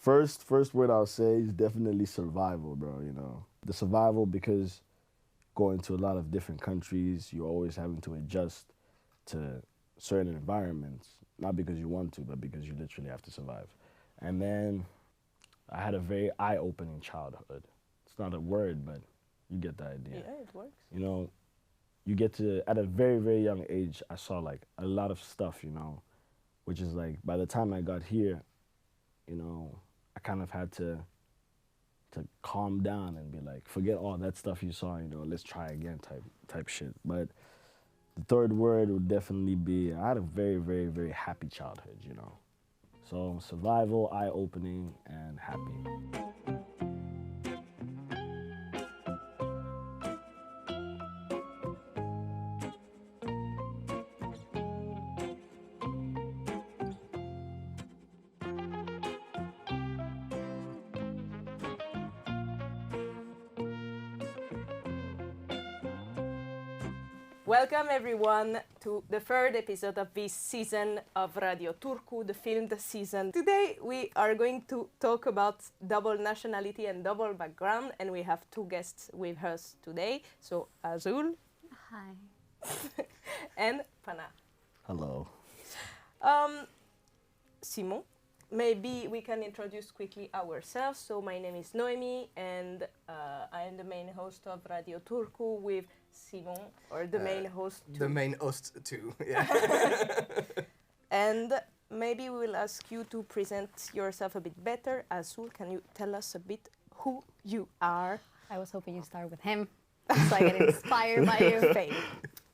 First word I'll say is definitely survival, bro, you know. The survival because going to a lot of different countries, you're always having to adjust to certain environments, not because you want to, but because you literally have to survive. And then I had a very eye-opening childhood. It's not a word, but you get the idea. Yeah, it works. You know, you get to, at a very, very young age, I saw like a lot of stuff, you know, which is like, by the time I got here, you know, I kind of had to calm down and be like, forget all that stuff you saw, you know, let's try again type shit. But the third word would definitely be, I had a very, very, very happy childhood, you know. So survival, eye-opening, and happy. Welcome everyone to the third episode of this season of Radio Turku, the filmed season. Today we are going to talk about double nationality and double background, and we have two guests with us today. So Azul. Hi. And Pana. Hello. Simon. Maybe we can introduce quickly ourselves. So my name is Noémie, and I am the main host of Radio Turku with Simon, or the main host too. The main host too, yeah. And maybe we will ask you to present yourself a bit better. Azul, can you tell us a bit who you are? I was hoping you start with him, so I get inspired by you. Fame.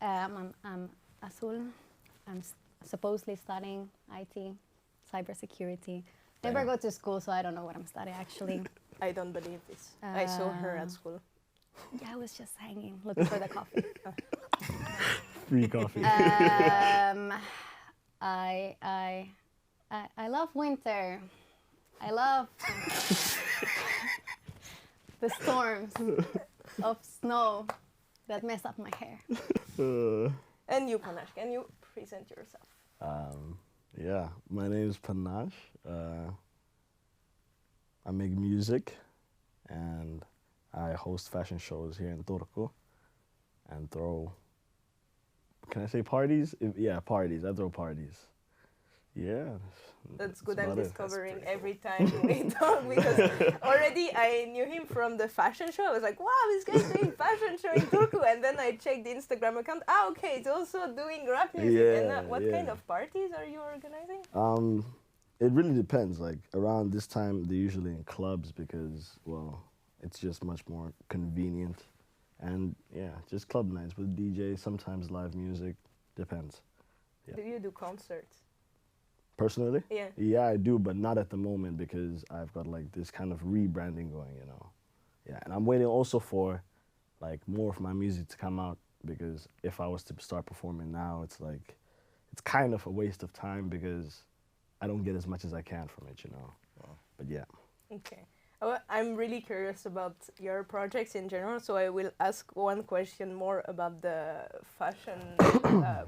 I'm Azul. I'm supposedly studying IT, cybersecurity. Never go to school, so I don't know what I'm studying actually. I don't believe this. I saw her at school. Yeah, I was just hanging, looking for the coffee. Free coffee. I love winter. I love the storms of snow that mess up my hair. And you, Panashe, can you present yourself? Yeah, my name is Panashe. I make music and I host fashion shows here in Turku and throw, can I say parties? Yeah, parties. I throw parties. Yeah. That's good. I'm discovering every time we talk, because already I knew him from the fashion show. I was like, wow, this guy's doing fashion show in Turku. And then I checked the Instagram account. Ah, okay, it's also doing rap music. Yeah, and what kind of parties are you organizing? It really depends. Like around this time, they're usually in clubs because, well, it's just much more convenient. And yeah, just club nights with DJs, sometimes live music, depends. Yeah. Do you do concerts? Personally? Yeah. Yeah, I do, but not at the moment because I've got like this kind of rebranding going, you know. Yeah, and I'm waiting also for like more of my music to come out, because if I was to start performing now, it's like, it's kind of a waste of time because I don't get as much as I can from it, you know. But yeah. Okay. I'm really curious about your projects in general, so I will ask one question more about the fashion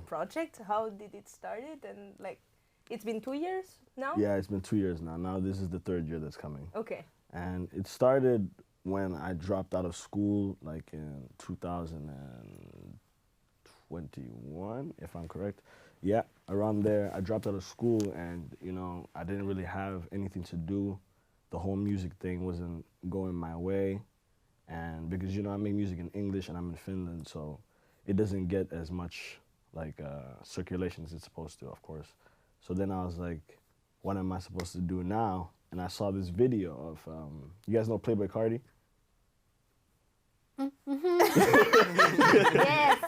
project. How did it started? And like, it's been 2 years now? Yeah, it's been 2 years now. Now this is the third year that's coming. Okay. And it started when I dropped out of school, like in 2021, if I'm correct. Yeah, around there, I dropped out of school and, you know, I didn't really have anything to do. The whole music thing wasn't going my way. And because, you know, I make music in English and I'm in Finland, so it doesn't get as much like circulation as it's supposed to, of course. So then I was like, what am I supposed to do now? And I saw this video of, you guys know Playboi Carti? Yes.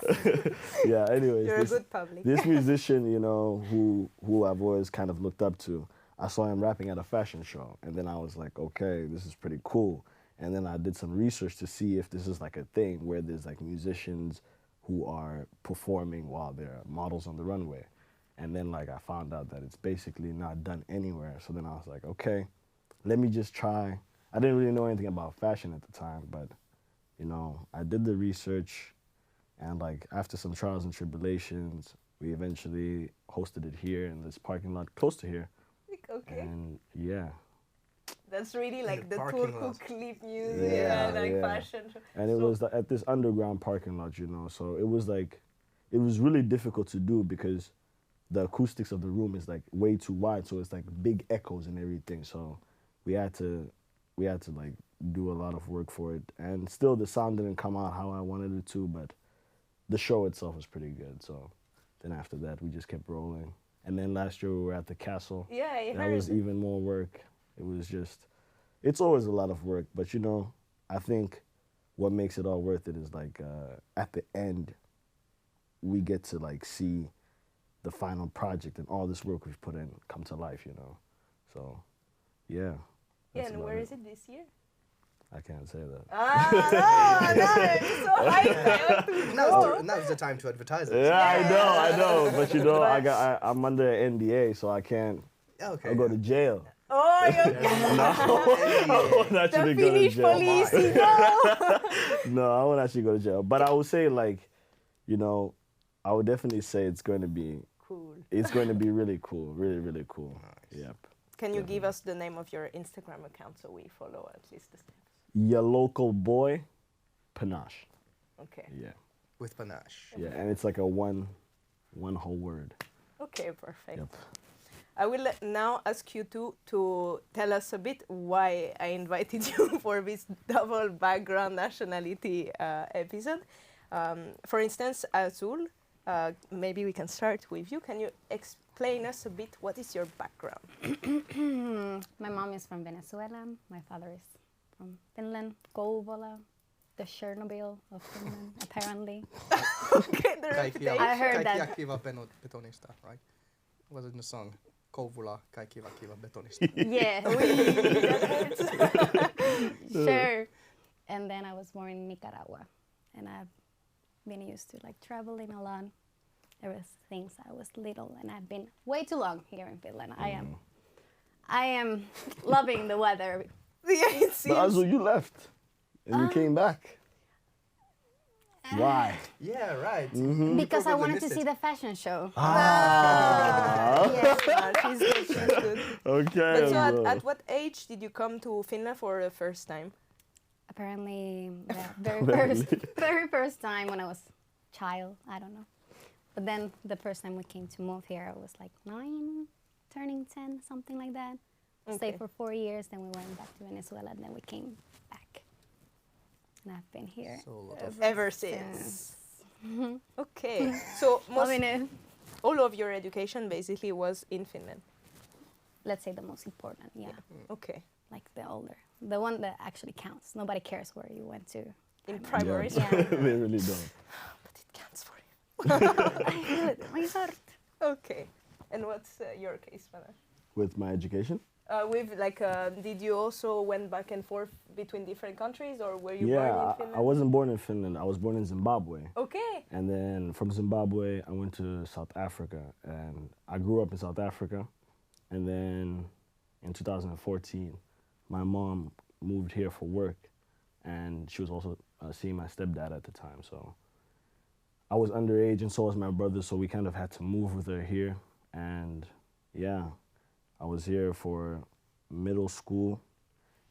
Yeah, anyways. You're a good public. This musician, you know, who I've always kind of looked up to, I saw him rapping at a fashion show. And then I was like, okay, this is pretty cool. And then I did some research to see if this is like a thing where there's like musicians who are performing while they're models on the runway. And then like I found out that it's basically not done anywhere. So then I was like, okay, let me just try. I didn't really know anything about fashion at the time, but you know, I did the research, and like after some trials and tribulations, we eventually hosted it here in this parking lot close to here. Okay. And yeah, That's really In like the the parking Turku lot. clip music Yeah, and like yeah. fashion show. And it So- was at this underground parking lot, you know. So it was like, it was really difficult to do because the acoustics of the room is like way too wide, so it's like big echoes and everything. So we had to like do a lot of work for it, and still the sound didn't come out how I wanted it to, but the show itself was pretty good. So then after that, we just kept rolling. And then last year we were at the castle. Yeah, I That heard. was even more work. It was just, it's always a lot of work, but you know, I think what makes it all worth it is like at the end, we get to like see the final project and all this work we've put in come to life, you know. So, yeah. Yeah, that's and about where it. is it this year? I can't say that. Ah, no, it's so hyped. I want to go. Now's the time to advertise it. Yeah, I know, but you know, I'm under an NDA, so I can't. Okay. I'll go to jail. Oh, you're I won't the actually go to Finnish jail. police, you know. No, I won't actually go to jail. But I would say, like, you know, I would definitely say it's going to be Cool. It's going to be really cool, really, really cool. Nice. Yep. Can you give us the name of your Instagram account so we follow at least the steps? Your local boy, Panache. Okay. Yeah, With Panache. yeah, and it's like a one whole word. Okay, perfect. Yep. I will now ask you to tell us a bit why I invited you for this double background nationality episode. For instance, Azul, maybe we can start with you. Can you explain us a bit what is your background? My mom is from Venezuela. My father is from Finland, Kouvola, the Chernobyl of Finland, apparently. Okay, the Kaikki reputation. I heard kaikki that. kiva betonista, right? Was it in the song? Kouvola, kaikki kiva betonista. Yeah. Sure. And then I was born in Nicaragua, and I've been used to like traveling a lot ever since I was little, and I've been way too long here in Finland. I am loving the weather. Yeah, it But seems. Azul, you left and you came back. Why? Yeah, right. Because I probably wanted to missed see it. the fashion show. Yes, she's good, she's good. Okay. But so Azul. at what age did you come to Finland for the first time? Apparently, the very first time when I was child, I don't know. But then the first time we came to move here, I was like 9, turning 10, something like that. Okay. Stayed for 4 years, then we went back to Venezuela, and then we came back. And I've been here. So a lot of Ever since. Okay, so Loving it. all of your education basically was in Finland. Let's say the most important, yeah. Okay. Like the older, the one that actually counts. Nobody cares where you went to. In Yeah. primary school. Yeah. They really don't. But it counts for you. I feel it in my heart. Okay. And what's your case, Panache? With my education? With like, did you also went back and forth between different countries, or were you born Yeah, in Finland? I wasn't born in Finland. I was born in Zimbabwe. Okay. And then from Zimbabwe, I went to South Africa. And I grew up in South Africa. And then in 2014, my mom moved here for work. And she was also seeing my stepdad at the time. So I was underage and so was my brother. So we kind of had to move with her here. And yeah, I was here for middle school.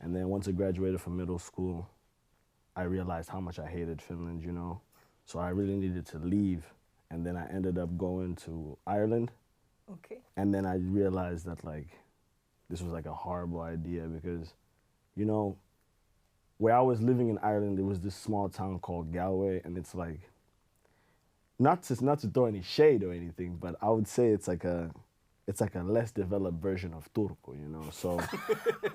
And then once I graduated from middle school, I realized how much I hated Finland, you know. So I really needed to leave. And then I ended up going to Ireland. Okay. And then I realized that, like, this was like a horrible idea because, you know, where I was living in Ireland, there was this small town called Galway, and it's like, not to throw any shade or anything, but I would say it's like a less developed version of Turku, you know. So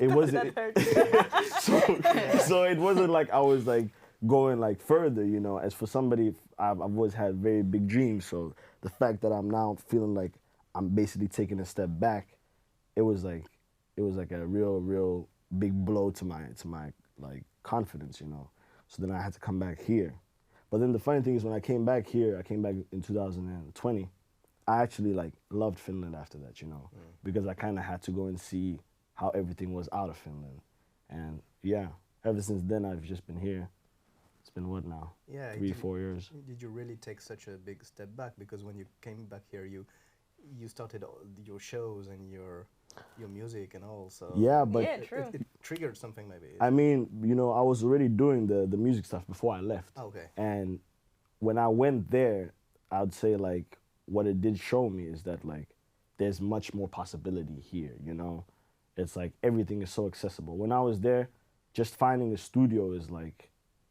it wasn't. That hurts. So it wasn't like I was like going like further, you know. As for somebody, I've always had very big dreams. So the fact that I'm now feeling like I'm basically taking a step back, it was like a real big blow to my like confidence, you know. So then I had to come back here. But then the funny thing is, when I came back here, I came back in 2020. I actually like loved Finland after that, you know, because I kind of had to go and see how everything was out of Finland. And yeah, ever since then, I've just been here. It's been what now? Yeah, 3-4 years. Did you really take such a big step back? Because when you came back here, you started your shows and your your music and all. So Yeah, but Yeah, true. it triggered something maybe. I mean, you know, I was already doing the music stuff before I left. Okay. And when I went there, I'd say like what it did show me is that like there's much more possibility here, you know? It's like everything is so accessible. When I was there, just finding a studio is like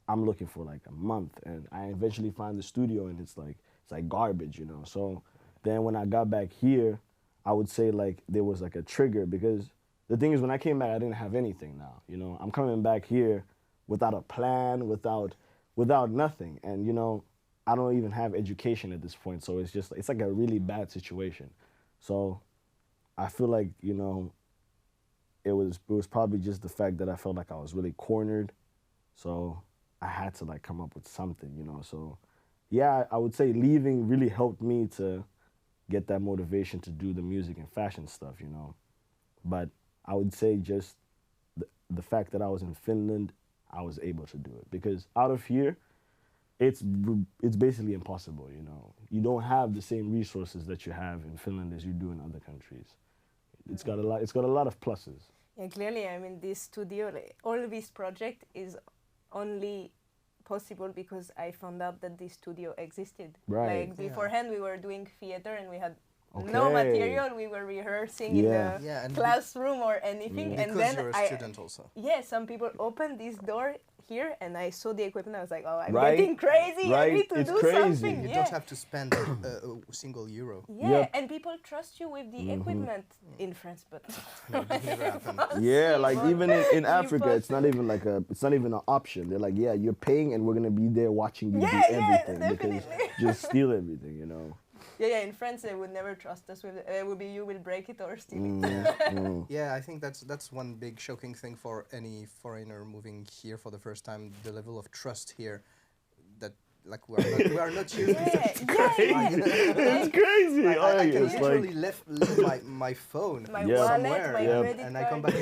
I'm looking for like a month, and I eventually find the studio and it's like garbage, you know? So then when I got back here, I would say like there was like a trigger, because the thing is when I came back, I didn't have anything now, you know? I'm coming back here without a plan, without nothing. And, you know, I don't even have education at this point. So it's just, it's like a really bad situation. So I feel like, you know, it was probably just the fact that I felt like I was really cornered. So I had to like come up with something, you know? So yeah, I would say leaving really helped me to get that motivation to do the music and fashion stuff, you know? But I would say just the fact that I was in Finland, I was able to do it, because out of here, it's basically impossible, you know. You don't have the same resources that you have in Finland as you do in other countries. It's got a lot of pluses. Yeah, clearly, I mean, this studio, all this project is only possible because I found out that this studio existed. Right. Like beforehand, we were doing theater and we had Okay. no material. We were rehearsing in the Yeah, and classroom or anything. because And then you're a student also. yeah, some people opened this door here, and I saw the equipment. I was like, oh, I'm Right. getting crazy. I Right. need to It's do crazy. something. You Yeah. don't have to spend a single euro. Yeah, Yep. and people trust you with the equipment in France, but No, it never happened. Yeah, like even in Africa, it's not Impossible. even an option. They're like, yeah, you're paying and we're gonna be there watching you Yeah, do yeah, everything, definitely. because just steal everything, you know. yeah, in France they would never trust us with. It would be you will break it or steal it. Yeah, I think that's one big shocking thing for any foreigner moving here for the first time. The level of trust here, that like we are not used to such trust. It's crazy. I can It's literally like, leave my phone My Yeah. wallet, somewhere, my Yeah. credit and I card. come back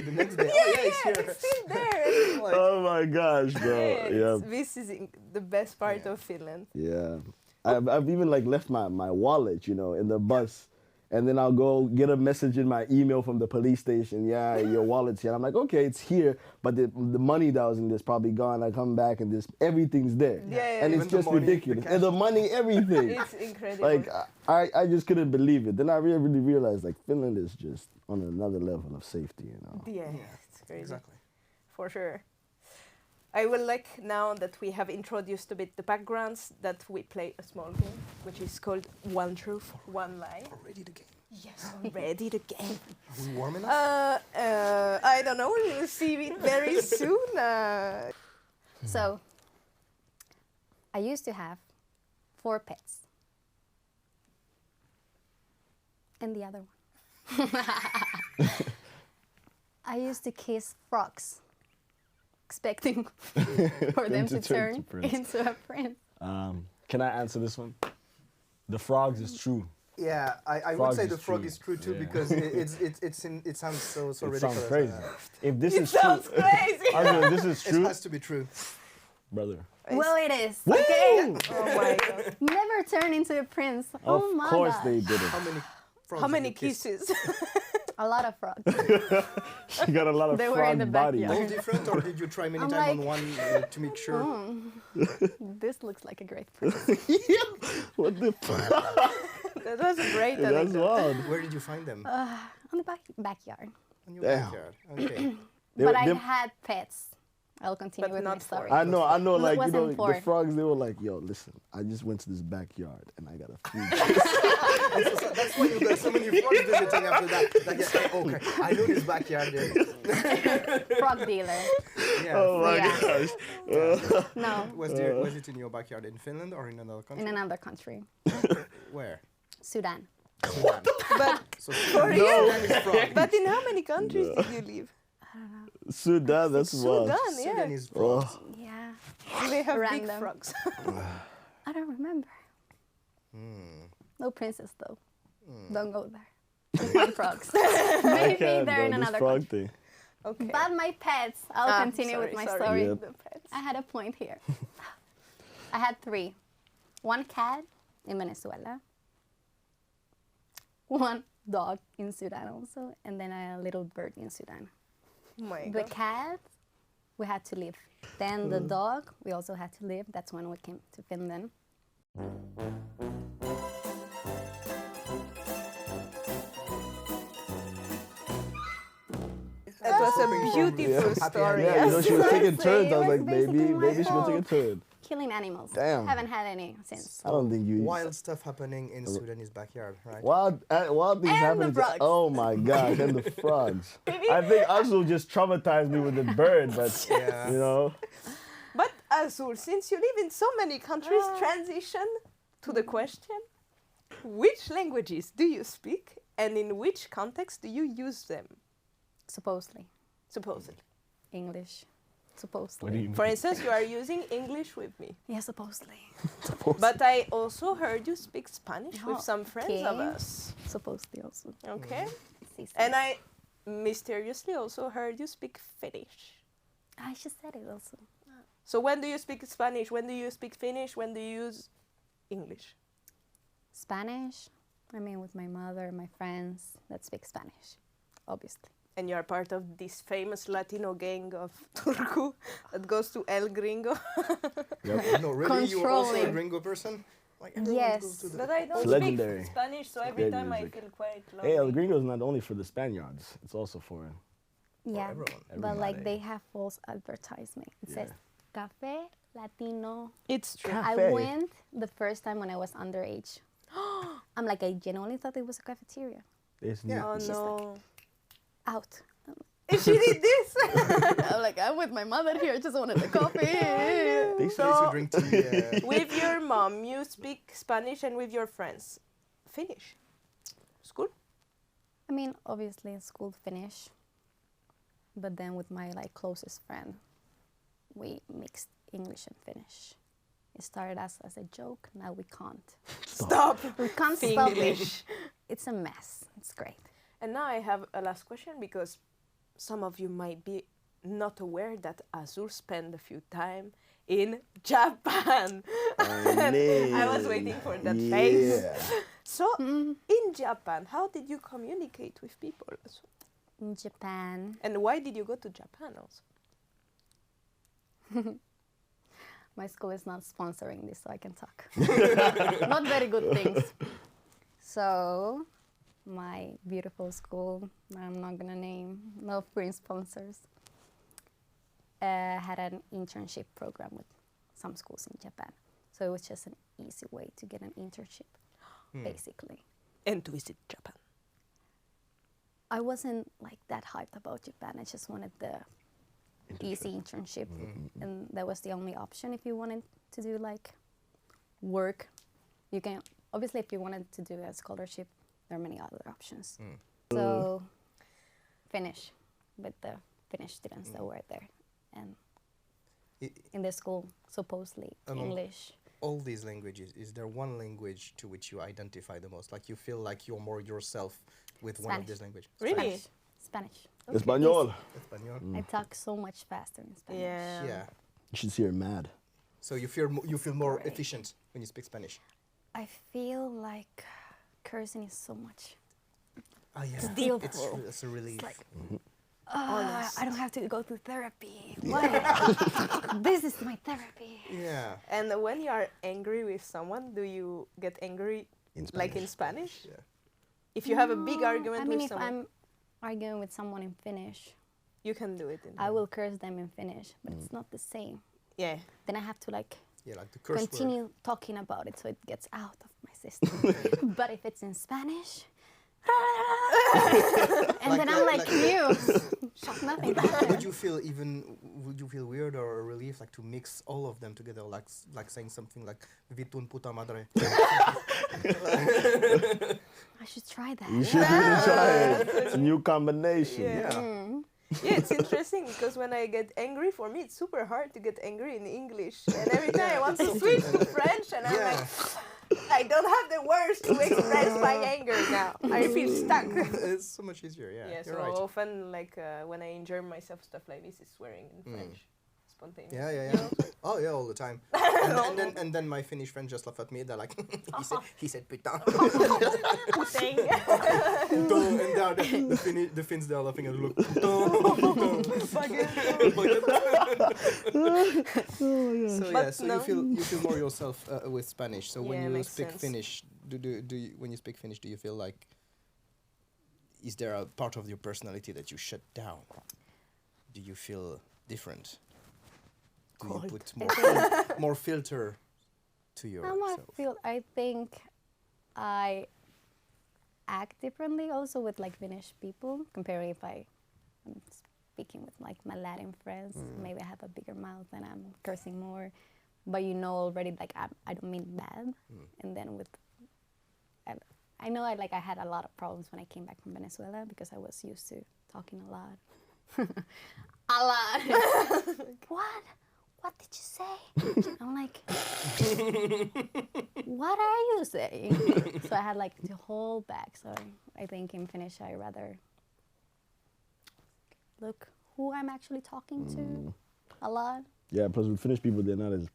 the next day. Oh yeah, it's here. It's still there. Like, oh my gosh, bro. Yeah, This is the best part Yeah. of Finland. yeah. I've even like left my wallet, you know, in the bus. And then I'll go get a message in my email from the police station. Yeah, your wallet's here. I'm like, okay, it's here, but the money that was in this probably gone. I come back and everything's there. Yeah, And yeah. it's Even the just money, the ridiculous. cash. And the money, everything. It's incredible. Like I just couldn't believe it. Then I really realized like Finland is just on another level of safety, you know. yeah, Yeah, it's crazy. exactly. For sure. I will like, now that we have introduced a bit the backgrounds, that we play a small game, which is called One Truth, One Lie. Already the game. Yes, already the game. Are we warm enough? I don't know, we'll see it very soon. So, I used to have 4 pets. And the other one. I used to kiss frogs, expecting for them to turn prince. into a prince. Can I answer this one? The frogs is true. Yeah, I would Frog say is the frog true. is true too, Yeah. because it sounds so It ridiculous. sounds crazy. If this It is true, sounds crazy. Arjun, this is It true, has to be true. brother. Well, it is. Woo! Oh my god. Never turn into a prince. Of Oh my course god. they didn't. How many frogs? How did many you kiss? kisses? A lot of frogs. She got a lot of They were in frog the bodies. backyard. All different, or did you try many I'm times on like, one to make sure? This looks like a great prince. What the fuck? That was a great That's anecdote. wild. Where did you find them? On the backyard. On your Damn. backyard. Okay. But I had pets. I'll continue But with my not story. I know, It like, you wasn't know, the for- frogs, they were like, yo, listen, I just went to this backyard and I got a few. That's why you got so many frogs visiting after that. Like, yeah, okay, I know this backyard there. Frog dealer. Yeah. Oh my Yeah. gosh. No, Was it in your backyard in Finland or in another country? in another country. Where? Sudan. Sudan. But So for Sudan real? is frog. But in how many countries did you live? Sudan, that's wild. Sudan, yeah. Sudan is frog. Oh, Yeah. Do they have big Random. frogs? I don't remember. No princess though. Don't go there. Just my frogs. Maybe can't, they're in bro, this another frog country. thing. Okay. But my pets, I'll continue with my story. Yep. The pets. I had a point here. I had 3. 1 cat in Venezuela. 1 dog in Sudan also, and then a little bird in Sudan. Oh my The God. cat, we had to leave. Then the dog, we also had to leave. That's when we came to Finland. That was hoping a for beautiful happy story. Yeah, you know, she was taking turns. I was It was like, maybe basically my she could take a fault. turn. Killing animals. Damn. Haven't had any since. I don't think you. Wild stuff happening in Sudanese backyard, right? Wild things And happening. the frogs. Oh my gosh, and the frogs. I think Azul just traumatized me with the bird, but Yeah. you know, But Azul, since you live in so many countries, transition to the question: which languages do you speak, and in which context do you use them? Supposedly. Supposedly. English. Supposedly. what do you For instance, you are using English with me. Yeah, supposedly. But I also heard you speak Spanish with Oh, some friends of okay. us. Supposedly also. Okay. Sí, sí. And I mysteriously also heard you speak Finnish. I just said it also. So when do you speak Spanish? When do you speak Finnish? When do you use English? Spanish, I mean with my mother, my friends that speak Spanish, obviously. And you are part of this famous Latino gang of Turku that goes to El Gringo. No, really, you are also a Controlling. gringo person? Like everyone Yes. goes to the But I don't It's legendary. speak Spanish, so every Great time I music. feel quite lonely. hey, El Gringo is not only for the Spaniards; it's also for Yeah, everyone. but like Everybody. they have false advertisement. It says Café Latino. It's true. Cafe. I went the first time when I was underage. I'm like, I genuinely thought it was a cafeteria. It's Yeah. Oh She's no. Out. She did this! I'm like, I'm with my mother here, I just wanted the coffee. They So you drink tea. With your mom, you speak Spanish, and with your friends, Finnish. School? I mean, obviously in school Finnish, but then with my like closest friend, we mixed English and Finnish. It started as a joke. Now we can't. Stop! We can't stop it. Finglish. It's a mess. It's great. And now I have a last question, because some of you might be not aware that Azul spent a few time in Japan. And I was waiting for that face. So, in Japan, how did you communicate with people? In Japan, And why did you go to Japan also? my school is not sponsoring this, so I can talk. Not very good things. So, my beautiful school, I'm not gonna name, no free sponsors, had an internship program with some schools in Japan. So it was just an easy way to get an internship, basically. And to visit Japan. I wasn't like that hyped about Japan. I just wanted the easy internship, and that was the only option if you wanted to do like work. You can obviously, if you wanted to do a scholarship, there are many other options. So Finnish with the Finnish students that were there, and in the school supposedly English. All these languages, is there one language to which you identify the most? Like you feel like you're more yourself with one of Spanish. these languages? Really? Spanish. Espanol. Espanol? I talk so much faster in Spanish. Yeah. Yeah. You should see her mad. So you feel more efficient when you speak Spanish? I feel like cursing is so much. Oh yeah. Skillful. It's a relief. I don't have to go to therapy. Why? This is my therapy. Yeah. And when you are angry with someone, do you get angry like in Spanish? Yeah. If you have a big argument I mean, with if someone, I'm arguing with someone in Finnish, you can do it in I will curse them in Finnish, but it's not the same. Yeah. Then I have to like Yeah, like the curse word. continue talking about it so it gets out of my system. But if it's in Spanish, and then I'm like, you, nothing happened. Would you feel weird or a relief like to mix all of them together, like saying something like "Vitun puta madre"? I should try that. You should really try it. It's a new combination. Yeah. Yeah, it's interesting because when I get angry, for me it's super hard to get angry in English. And every time I want to switch to French, and I'm like, I don't have the words to express my anger now. I feel stuck. It's so much easier. Yeah. Yeah, so You're right. often, like when I enjoy myself, stuff like this is swearing in French. spontaneous. Yeah. Oh yeah, all the time. And then my Finnish friends just laugh at me. They're like, he said putain. Thing. And the Finns, they're laughing at look. So But yeah, so no. you feel more yourself with Spanish. So when Yeah, you makes speak sense. Finnish, when you speak Finnish, do you feel like, is there a part of your personality that you shut down? Do you feel different? Do you put more filter to yourself? I think I act differently also with like Finnish people comparing if I'm speaking with like my Latin friends. Maybe I have a bigger mouth and I'm cursing more, but you know already like I don't mean bad. And then with I know I had a lot of problems when I came back from Venezuela because I was used to talking a lot. A lot. What did you say? I'm like, what are you saying? So I had like to hold back. So I think in Finnish I rather look who I'm actually talking to a lot. Yeah, plus with Finnish people, they're not as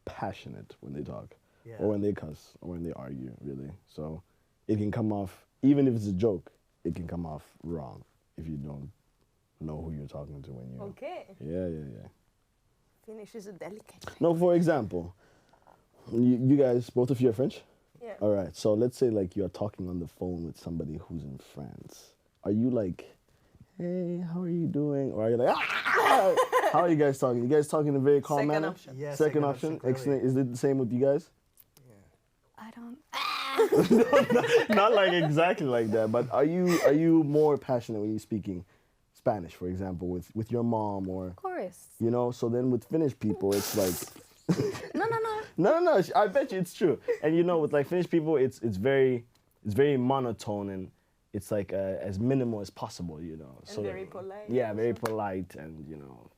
passionate when they talk, or when they cuss, or when they argue, really. So it can come off, even if it's a joke, it can come off wrong if you don't know who you're talking to when you. Okay. Yeah. Finnish is a delicate. No, for example, you guys, both of you are French? Yeah. All right, so let's say like you're talking on the phone with somebody who's in France. Are you like, hey, how are you doing? Or are you like, ah! How are you guys talking? You guys talking in a very calm Second manner? option. Yeah, Second option. clearly. Excellent. Is it the same with you guys? I don't. Not like exactly like that, but are you more passionate when you're speaking Spanish, for example, with your mom or? Of course. You know, so then with Finnish people, it's like. No. No. I bet you it's true. And you know, with like Finnish people, it's very monotone and it's like as minimal as possible. You know. And very polite. Yeah, very polite, and you know,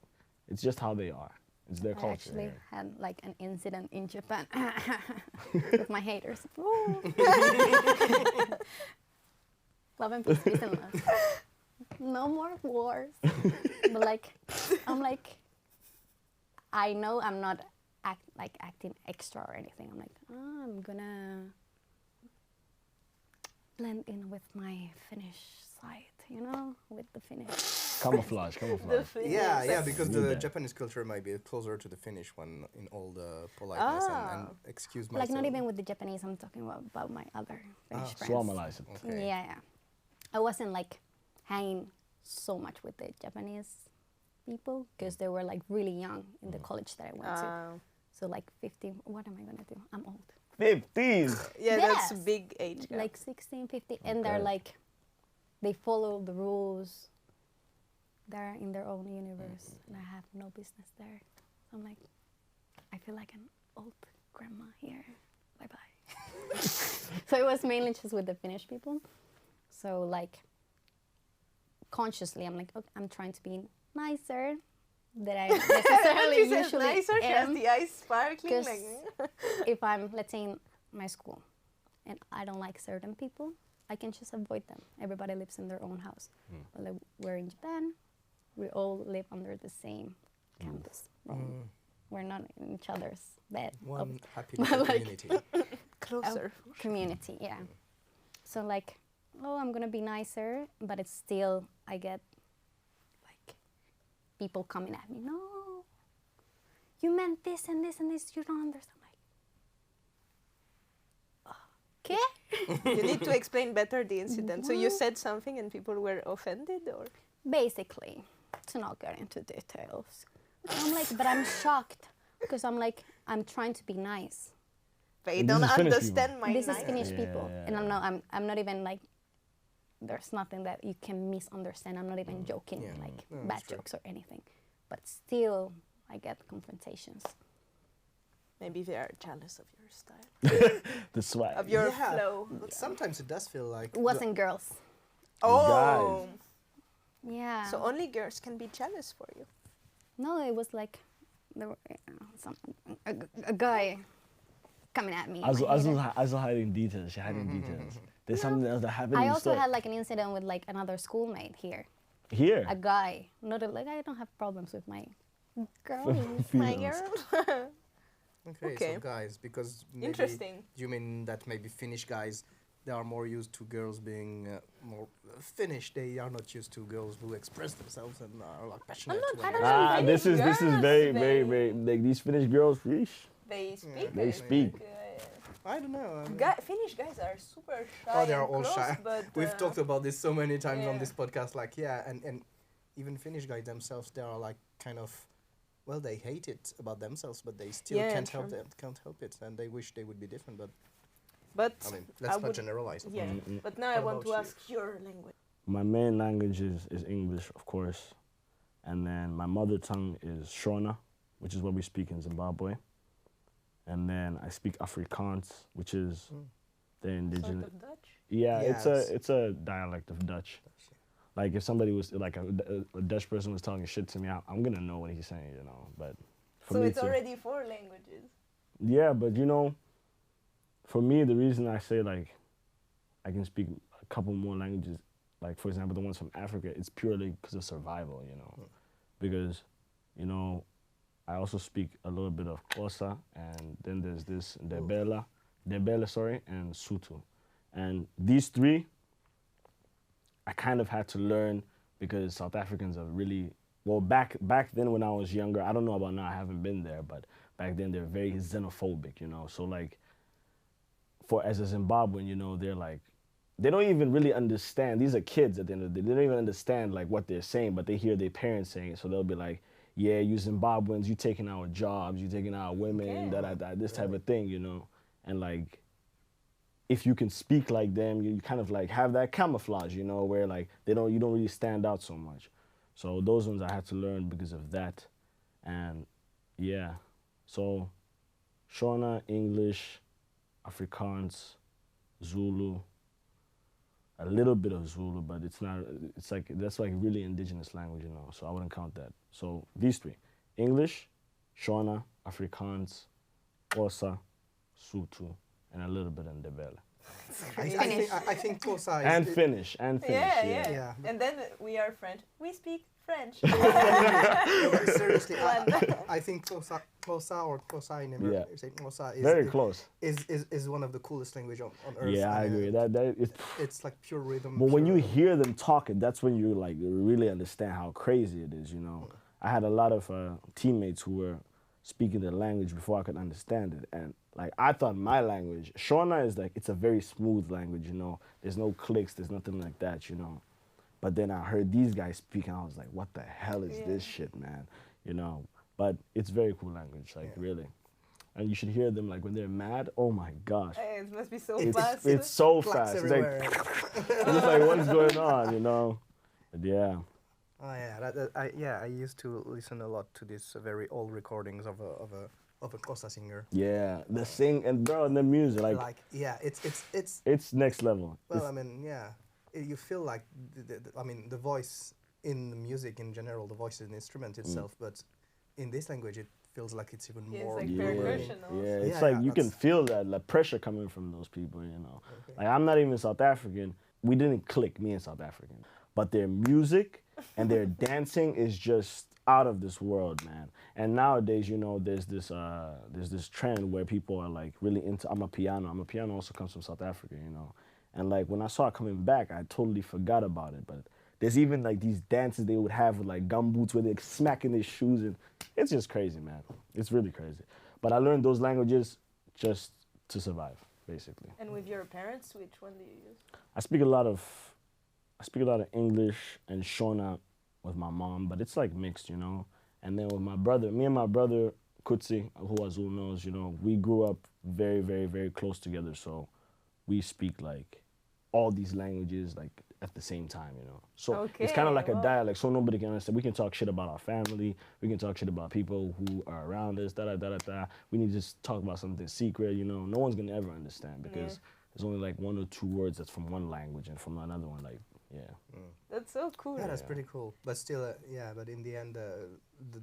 it's just how they are. It's their I culture. actually had like an incident in Japan with my haters. Love and peace and love. No more wars. But like, I'm like, I know I'm not acting extra or anything. I'm like, oh, I'm gonna blend in with my Finnish side, you know, with the Finnish. Camouflage. Yeah, because Need the that. Japanese culture might be closer to the Finnish one in all the politeness and excuse myself. Like not even with the Japanese, I'm talking about my other Finnish friends. Suomalaiset. Okay. Yeah. I wasn't like hanging so much with the Japanese people because they were like really young in the college that I went to. So like 15, what am I gonna do? I'm old. 15. Yeah, that's a Yes. big age gap. Like 16, 15, and they're like, they follow the rules. They're in their own universe, and I have no business there. I'm like, I feel like an old grandma here. Bye bye. So it was mainly just with the Finnish people. So like, consciously, I'm like, okay, I'm trying to be nicer than I necessarily She says usually nicer, she has am. the eyes sparkling. 'Cause Like, If I'm, let's say, in my school, and I don't like certain people, I can just avoid them. Everybody lives in their own house. But like, we're in Japan, we all live under the same campus. We're not in each other's bed. One happy little community. closer. Community, yeah. So like, oh, I'm gonna be nicer, but it's still, I get like people coming at me. No, you meant this and this and this. You don't understand. I'm like, okay. You need to explain better the incident. So you said something and people were offended, or? Basically, to not get into details. I'm like, but I'm shocked because I'm like, I'm trying to be nice. But you This don't is Finnish understand my This is nice. Finnish people, and Yeah. I'm not even like. There's nothing that you can misunderstand. I'm not even joking, Yeah. like No, bad that's true. jokes or anything. But still, I get confrontations. Maybe they are jealous of your style, The swag. of your Yeah, flow. But sometimes it does feel like It wasn't girls. Oh, Yeah. so only girls can be jealous for you. No, it was like there were a guy coming at me. Azul hiding details. She hiding details. There's something else that happened. I also had like an incident with like another schoolmate here. here. A guy. Not like I don't have problems with my Girls, my Females. girl. Okay. So guys, because maybe Interesting. you mean that maybe Finnish guys, they are more used to girls being more Finnish. They are not used to girls who express themselves and are like passionate. not- I when don't they- know. This is Finnish girls, very they- like these Finnish girls. Yeesh. They speak. They speak. I don't know. I mean- Finnish guys are super shy. Oh, they are and all close, shy. But, We've talked about this so many times on yeah. this podcast. Like, yeah, and even Finnish guys themselves, they are like kind of, well, they hate it about themselves, but they still Yeah, can't help true. can't help it, and they wish they would be different. But I mean, I let's not would- generalize. of yeah. course. But now I What want to about ask your language. My main language is English, of course, and then my mother tongue is Shona, which is what we speak in Zimbabwe, and then I speak Afrikaans, which is the Sort indigenous. of Dutch. Yeah, Yes. it's a dialect of Dutch. Like if somebody was like a Dutch person was talking shit to me, I'm gonna know what he's saying, you know. But for So me it's to- already 4 languages. Yeah, but you know, for me, the reason I say like I can speak a couple more languages, like for example, the ones from Africa, it's purely because of survival, you know. Because, you know, I also speak a little bit of Xhosa, and then there's this Ndebele, sorry, and Sotho. And these 3, I kind of had to learn because South Africans are really, well, back then when I was younger, I don't know about now, I haven't been there, but back then they're very xenophobic, you know. So like, as a Zimbabwean, you know, they're like, they don't even really understand. These are kids at the end of the day. They don't even understand like what they're saying, but they hear their parents saying it. So they'll be like, yeah, you Zimbabweans, you taking our jobs, you taking our women, this type of thing, you know. And like, if you can speak like them, you kind of like have that camouflage, you know, where like you don't really stand out so much. So those ones I had to learn because of that. And yeah, so Shona, English, Afrikaans, Zulu, a little bit of Zulu, but it's like, that's like really indigenous language, you know, so I wouldn't count that. So these 3, English, Shona, Afrikaans, Xhosa, Sotho, and a little bit of Ndebele. I think Xhosa is... And Finnish, Yeah. Yeah. And then we are French. We speak French. No, but seriously, One. I think Xhosa or Xhosa, I never Yeah. say Xhosa, Very close. is one of the coolest language on earth. Yeah, I and, agree. it's like pure rhythm. But when you pure- hear them talking, that's when you like really understand how crazy it is, you know. I had a lot of teammates who were speaking the language before I could understand it. And like, I thought my language, Shona is like, it's a very smooth language, you know. There's no clicks, there's nothing like that, you know. But then I heard these guys speak and I was like, what the hell is this shit, man? You know, but it's very cool language, like really. And you should hear them like when they're mad, oh my gosh. It must be so It's- fast. It's so Flags fast. It's everywhere. like, it's just like, what's going on, you know? But yeah. Oh yeah, I used to listen a lot to these very old recordings of a Xhosa singer. Yeah, the sing and bro, and the music, like Yeah, it's it's next level. well, It's- I mean, yeah, you feel like I mean the voice in the music in general, the voice is an instrument itself, but in this language it feels like it's even Yeah, it's more. like yeah, percussion also. yeah, it's Yeah, like yeah, you can that's- feel that pressure coming from those people, you know. Like I'm not even South African. We didn't click, me and South African, but their music and their dancing is just out of this world, man. And nowadays, you know, there's this trend where people are like really into Amapiano also comes from South Africa, you know. And like when I saw it coming back, I totally forgot about it. But there's even like these dances they would have with like gumboots where they're smacking their shoes, and it's just crazy, man. It's really crazy. But I learned those languages just to survive, basically. And with your parents, which one do you use? I speak a lot of English and Shona with my mom, but it's like mixed, you know. And then with my brother, me and my brother Couturier, who Azul knows, you know, we grew up very, very, very close together. So we speak like all these languages like at the same time, you know. So it's kind of like a wow. dialect, so nobody can understand. We can talk shit about our family. We can talk shit about people who are around us. We need to just talk about something secret, you know. No one's gonna ever understand because there's only like 1 or 2 words that's from one language and from another one, like That's so cool. Yeah, that's pretty cool. But still, yeah. But in the end,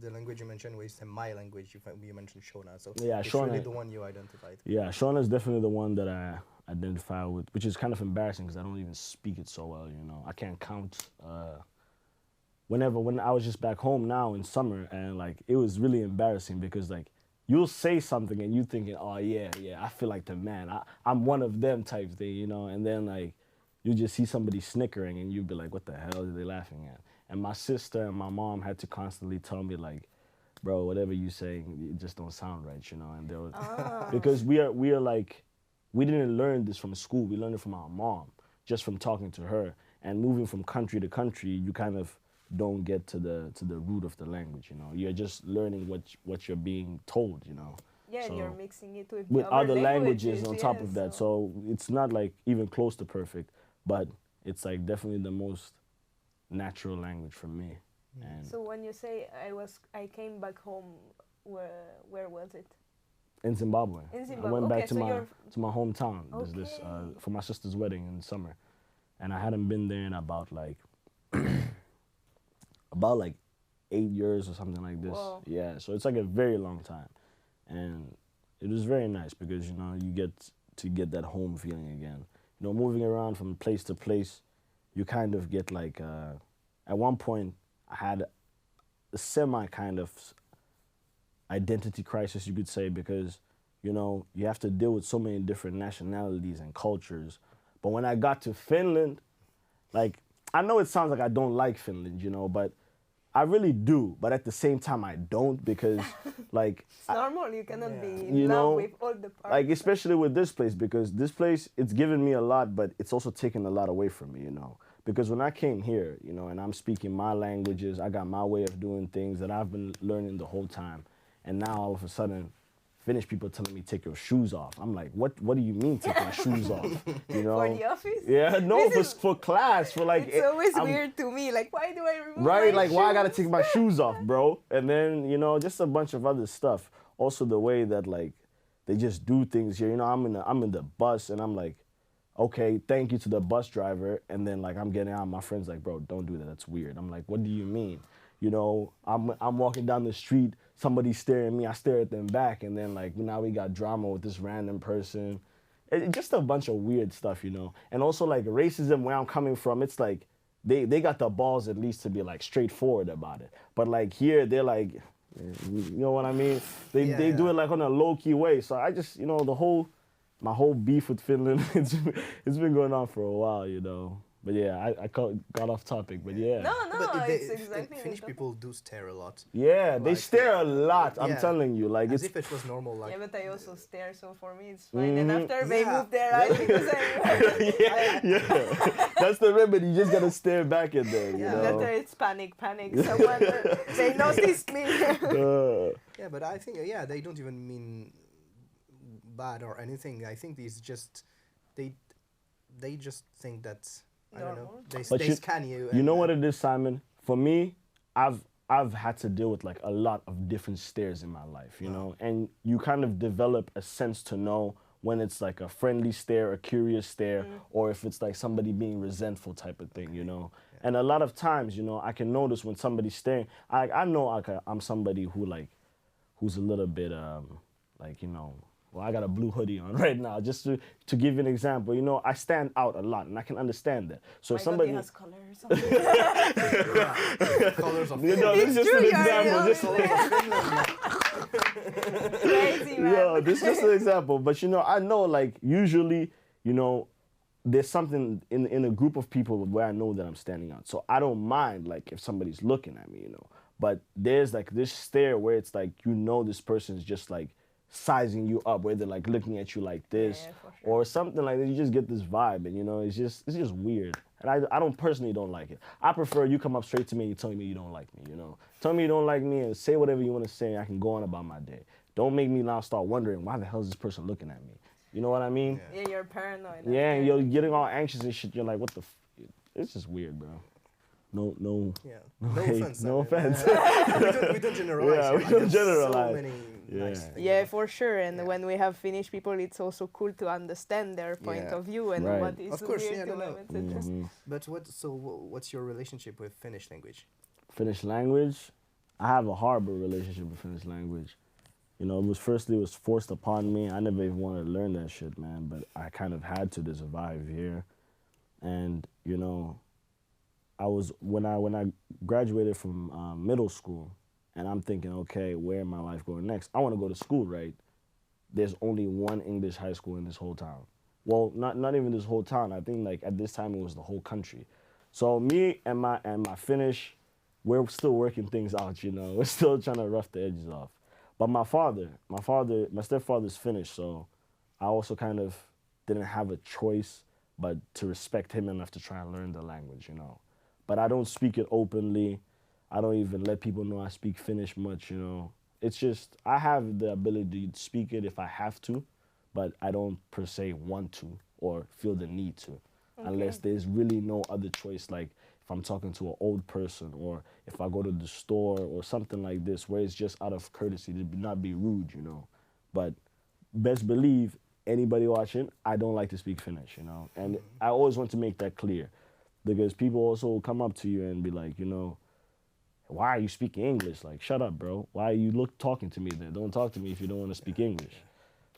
the language you mentioned was my language. You mentioned Shona, so Yeah, it's Shona. really the one you identified. Yeah, Shona is definitely the one that I identify with, which is kind of embarrassing because I don't even speak it so well, you know. I can't count when I was just back home now in summer, and like it was really embarrassing because like you'll say something and you thinking, oh yeah, I feel like the man. I'm one of them type thing, you know, and then like you just see somebody snickering and you'd be like, what the hell are they laughing at? And my sister and my mom had to constantly tell me like, bro, whatever you saying, it just don't sound right, you know. And they were, because we are like, we didn't learn this from school. We learned it from our mom, just from talking to her. And moving from country to country, you kind of don't get to the root of the language, you know. You're just learning what you're being told, you know. Yeah, so and you're mixing it with other languages on top yeah, of that. So it's not like even close to perfect, but it's like definitely the most natural language for me. And so when you say I came back home, where was it? in Zimbabwe. In Zimbabwe. I went back Okay, to my hometown. Okay. This for my sister's wedding in the summer, and I hadn't been there in about like 8 years or something like this. Whoa. Yeah, so it's like a very long time, and it was very nice because, you know, you get to get that home feeling again. You know, moving around from place to place, you kind of get like, at one point I had a semi kind of identity crisis, you could say, because, you know, you have to deal with so many different nationalities and cultures. But when I got to Finland, like, I know it sounds like I don't like Finland, you know, but I really do. But at the same time, I don't, because, like... It's normal, you cannot be in you love know, with all the parts. like, especially with this place, because this place, it's given me a lot, but it's also taken a lot away from me, you know. Because when I came here, you know, and I'm speaking my languages, I got my way of doing things that I've been learning the whole time. And now all of a sudden, Finnish people telling me take your shoes off. I'm like, what do you mean take my shoes off? You know? For the office? Yeah, no, for class, for like... It's always weird to me, like, why do I remove right, my like, why I gotta shoes? take my shoes off, bro? And then, you know, just a bunch of other stuff. Also the way that, like, they just do things here. You know, I'm in the bus and I'm like, okay, thank you to the bus driver. And then, like, I'm getting out, my friend's like, bro, don't do that, that's weird. I'm like, what do you mean? You know, I'm walking down the street, somebody's staring at me, I stare at them back, and then, like, now we got drama with this random person. Just a bunch of weird stuff, you know. And also, like, racism, where I'm coming from, it's like, they got the balls at least to be, like, straightforward about it. But, like, here, they're like, you know what I mean? They do it, like, on a low-key way. So I just, you know, my whole beef with Finland, it's been going on for a while, you know. But yeah, I got off topic, but yeah. No, But it's exactly... Finnish people do stare a lot. Yeah, they Like, stare a lot, I'm yeah. telling you. Like, As it's... if it was normal, like... Yeah, but I also stare, so for me it's fine. And after they Yeah. move their eyes, because yeah. That's the remedy, you just gotta stare back at them, you Yeah. know. after it's panic. Someone, they noticed me. Yeah, but I think, yeah, they don't even mean bad or anything. I think these just... They just think that... I don't know. Normal. They scan you. You know and, what it is, Simon? For me, I've had to deal with like a lot of different stares in my life, you know, and you kind of develop a sense to know when it's like a friendly stare, a curious stare, or if it's like somebody being resentful type of thing, you know. Yeah. And a lot of times, you know, I can notice when somebody's staring. I know I'm somebody who's a little bit like, you know. Well, I got a blue hoodie on right now, just to give you an example. You know, I stand out a lot, and I can understand that. So if somebody has colors. colors of you know, this is just true, an you're example. Crazy, man. Yeah, this is just an example. But you know, I know like usually, you know, there's something in a group of people where I know that I'm standing out. So I don't mind like if somebody's looking at me, you know. But there's like this stare where it's like, you know, this person's just like sizing you up, where they're like looking at you like this, for sure. or something like that. You just get this vibe, and you know, it's just weird. And I don't personally don't like it. I prefer you come up straight to me and you tell me you don't like me, you know. Tell me you don't like me and say whatever you want to say, and I can go on about my day. Don't make me now start wondering why the hell is this person looking at me. You know what I mean? Yeah, you're paranoid. Yeah, and you're getting all anxious and shit. You're like, what the it's just weird, bro. No. Yeah. No No hate, offense. no offense. We don't generalize. Yeah, here. we I don't have generalize. So many nice things. Yeah, for sure. And Yeah. when we have Finnish people, it's also cool to understand their point Yeah. of view and Right. what is Of course, weird yeah, to no, them, no. etc. But what's your relationship with Finnish language? Finnish language, I have a horrible relationship with Finnish language. You know, it was forced upon me. I never even wanted to learn that shit, man, but I kind of had to survive here. And, you know, when I graduated from middle school, and I'm thinking, okay, where am my life going next? I want to go to school, right? There's only one English high school in this whole town. Well, not even this whole town. I think like at this time it was the whole country. So me and my Finnish, we're still working things out, you know. We're still trying to rough the edges off. But my stepfather's Finnish, so I also kind of didn't have a choice but to respect him enough to try and learn the language, you know. But I don't speak it openly. I don't even let people know I speak Finnish much, you know. It's just, I have the ability to speak it if I have to, but I don't per se want to or feel the need to, unless there's really no other choice, like if I'm talking to an old person or if I go to the store or something like this, where it's just out of courtesy to not be rude, you know. But best believe, anybody watching, I don't like to speak Finnish, you know. And I always want to make that clear, because people also come up to you and be like, you know, why are you speaking English? Like, shut up, bro. Why are you talking to me then? Don't talk to me if you don't want to speak English.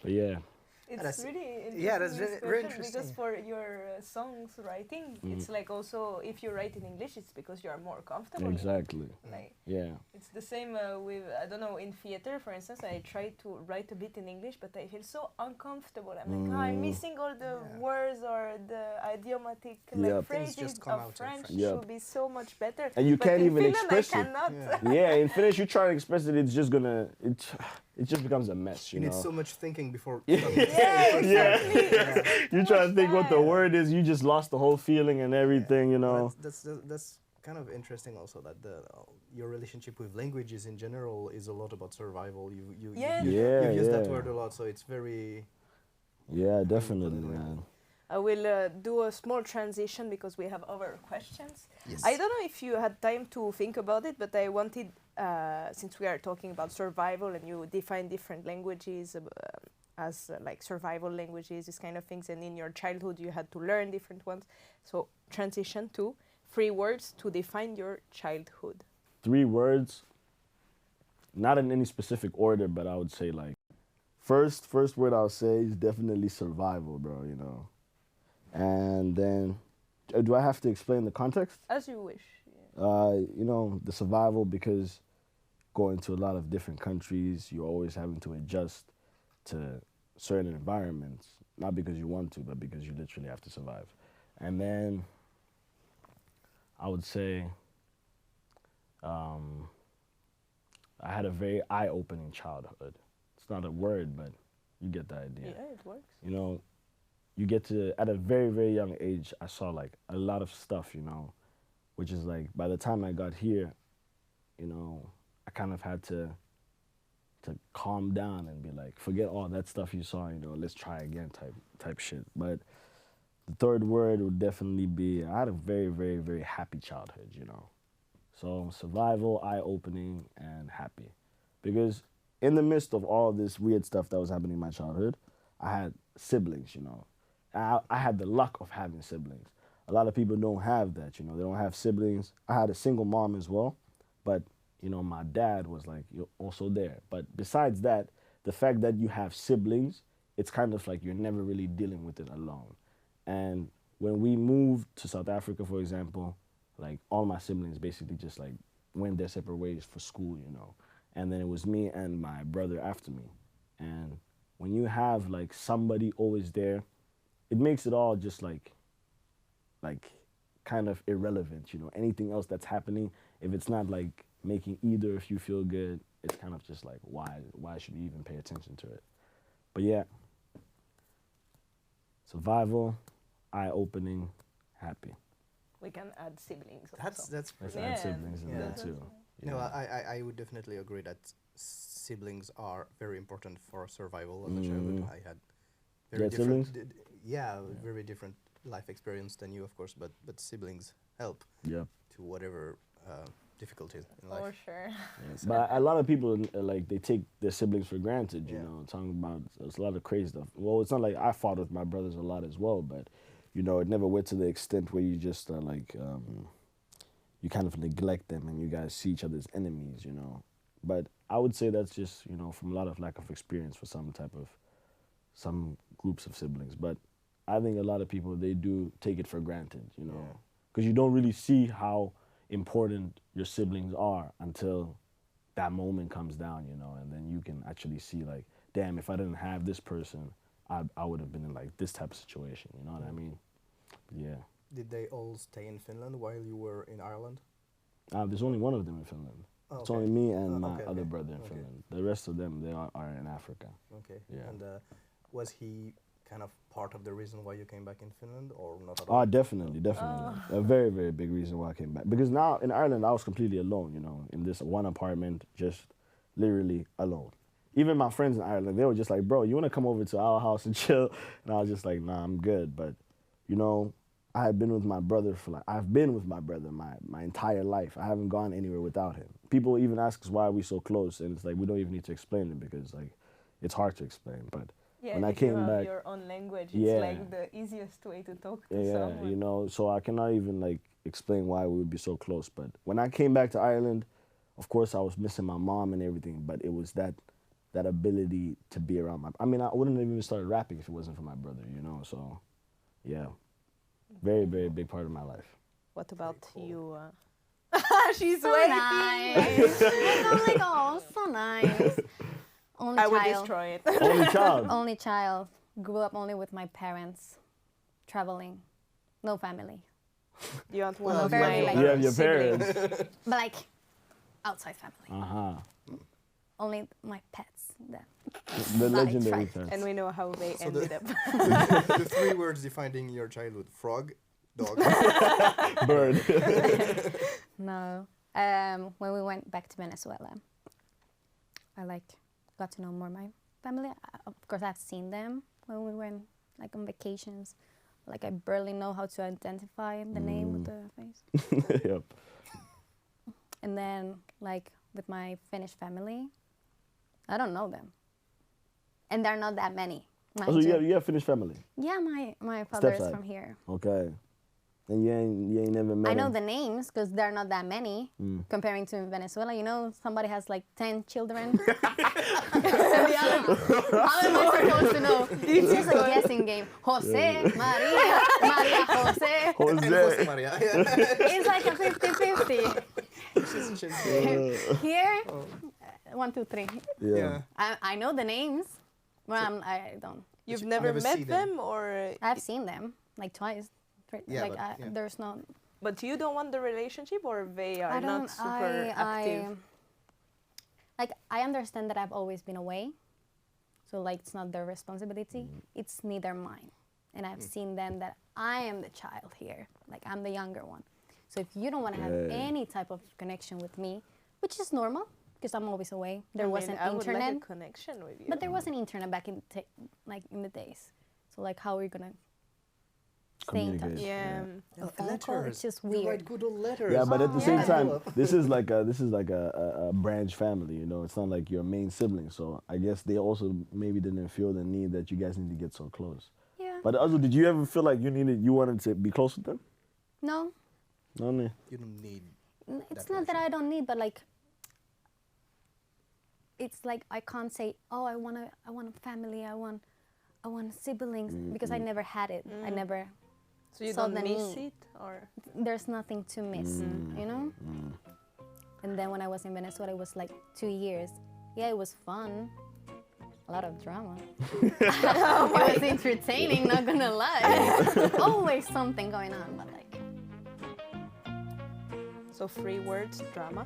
But yeah. It's really interesting. Yeah, that's very interesting. Because for your songs writing, it's like also if you write in English, it's because you are more comfortable. Exactly. Like, yeah. It's the same with, I don't know, in theater, for instance, I try to write a bit in English, but I feel so uncomfortable. I'm like, I'm missing all the words or the idiomatic phrases of French should be so much better. And you but can't in even Finland, express I it. cannot. Yeah, in Finnish, you try to express it, it's just gonna, it just becomes a mess, you know. need so much thinking before. You try to think what the word is, you just lost the whole feeling and everything, you know. That's kind of interesting also, that your relationship with languages in general is a lot about survival. You've used that word a lot, so it's very... Yeah, definitely, man. I will do a small transition because we have other questions. Yes. I don't know if you had time to think about it, but I wanted, since we are talking about survival and you define different languages as like survival languages, these kind of things, and in your childhood you had to learn different ones. So transition to 3 words to define your childhood. 3 words, not in any specific order, but I would say like, first word I'll say is definitely survival, bro, you know. And then, do I have to explain the context? As you wish. You know, the survival, because going to a lot of different countries, you're always having to adjust to certain environments, not because you want to, but because you literally have to survive. And then I would say I had a very eye-opening childhood. It's not a word, but you get the idea. Yeah, it works. You know, you get to, at a very, very young age, I saw like a lot of stuff, you know, which is like, by the time I got here, you know, I kind of had to calm down and be like, forget all that stuff you saw, you know, let's try again type shit. But the 3rd word would definitely be, I had a very, very, very happy childhood, you know. So survival, eye-opening, and happy. Because in the midst of all this weird stuff that was happening in my childhood, I had siblings, you know. I had the luck of having siblings. A lot of people don't have that, you know. They don't have siblings. I had a single mom as well, but, you know, my dad was like, you're also there. But besides that, the fact that you have siblings, it's kind of like you're never really dealing with it alone. And when we moved to South Africa, for example, like all my siblings basically just like went their separate ways for school, you know. And then it was me and my brother after me. And when you have like somebody always there, it makes it all just like kind of irrelevant, you know. Anything else that's happening, if it's not like making either of you feel good, it's kind of just like, why should you even pay attention to it? But yeah, survival, eye-opening, happy. We can add siblings also. That's Let's perfect. add siblings in there too. No, Yeah. I would definitely agree that siblings are very important for survival as a childhood. I had very different, very different life experience than you, of course, but siblings help to whatever difficulties in life. For sure. But a lot of people, like, they take their siblings for granted, you know, talking about, there's a lot of crazy stuff. Well, it's not like I fought with my brothers a lot as well, but, you know, it never went to the extent where you just you kind of neglect them and you guys see each other as enemies, you know. But I would say that's just, you know, from a lot of lack of experience for some groups of siblings. But I think a lot of people, they do take it for granted, you know, because you don't really see how important your siblings are until that moment comes down, you know, and then you can actually see like, damn, if I didn't have this person, I would have been in like this type of situation, you know what I mean? Yeah. Did they all stay in Finland while you were in Ireland? There's only one of them in Finland. Oh, It's okay. only me and my Okay, other okay. brother in Okay. Finland. The rest of them, they are in Africa. Okay. Yeah. And was he kind of part of the reason why you came back in Finland, or not at all? Oh, definitely. A very, very big reason why I came back. Because now in Ireland, I was completely alone, you know, in this one apartment, just literally alone. Even my friends in Ireland, they were just like, bro, you want to come over to our house and chill? And I was just like, nah, I'm good. But, you know, I've been with my brother my entire life. I haven't gone anywhere without him. People even ask us why are we so close, and it's like we don't even need to explain it because like it's hard to explain. But Yeah, when I if you came have back, your own language, Yeah. it's like the easiest way to talk to yeah, someone. you know, so I cannot even like explain why we would be so close. But when I came back to Ireland, of course I was missing my mom and everything, but it was that ability to be around I wouldn't have even started rapping if it wasn't for my brother, you know. So yeah, very, very big part of my life. What about cool. you? She's So waiting. nice. I'm like, oh, so nice. Only I will child. destroy it. Only child. Only child. Grew up only with my parents. Traveling. No family. You want one Well, of you have my your You have your siblings. parents. But like, outside family. Uh-huh. Only my pets. That. The Nice, legendary right. pets. And we know how they So ended up. The 3 words defining your childhood: frog, dog. Bird. No. When we went back to Venezuela, I got to know more my family. Of course, I've seen them when we went on vacations. I barely know how to identify the name with the face. Yep. And then with my Finnish family, I don't know them, and there are not that many. Oh, so you have Finnish family. Yeah, my father is Stepside. from here. Okay. And you ain't never met I know him? the names because there are not that many comparing to Venezuela. You know, somebody has 10 children. And the other, how am I supposed to know? It's just a guessing game. Jose, Maria, Maria Jose. Jose. Maria. It's like a 50-50. Here, 1, 2, 3. Yeah. I know the names, but I don't. You've you never never met see them? them, or I've seen them twice. Yeah, but, yeah. There's no. but you don't want the relationship, or they are I don't. not super active. I understand that I've always been away, so it's not their responsibility. It's neither mine, and I've seen them that I am the child here. I'm the younger one. So if you don't want to have any type of connection with me, which is normal because I'm always away. There wasn't I would internet, like a connection with you. but there wasn't internet back in in the days. So how are we gonna stay in touch? Communicate. Yeah. A phone call, it's just You weird. write good old letters. Yeah, but at the same yeah. time, this is like a branch family, you know. It's not like your main sibling, so I guess they also maybe didn't feel the need that you guys need to get so close. Yeah. But Azul, did you ever feel like you wanted to be close with them? No, No, no. You don't need. it's That not that I don't need, but it's I can't say, oh, I want a family, I want siblings, because I never had it. I never. So you saw don't the miss need. it, or There's nothing to miss, you know. And then when I was in Venezuela, it was 2 years. Yeah, it was fun. A lot of drama. It was entertaining, not gonna lie. Always something going on, but so 3 words: drama.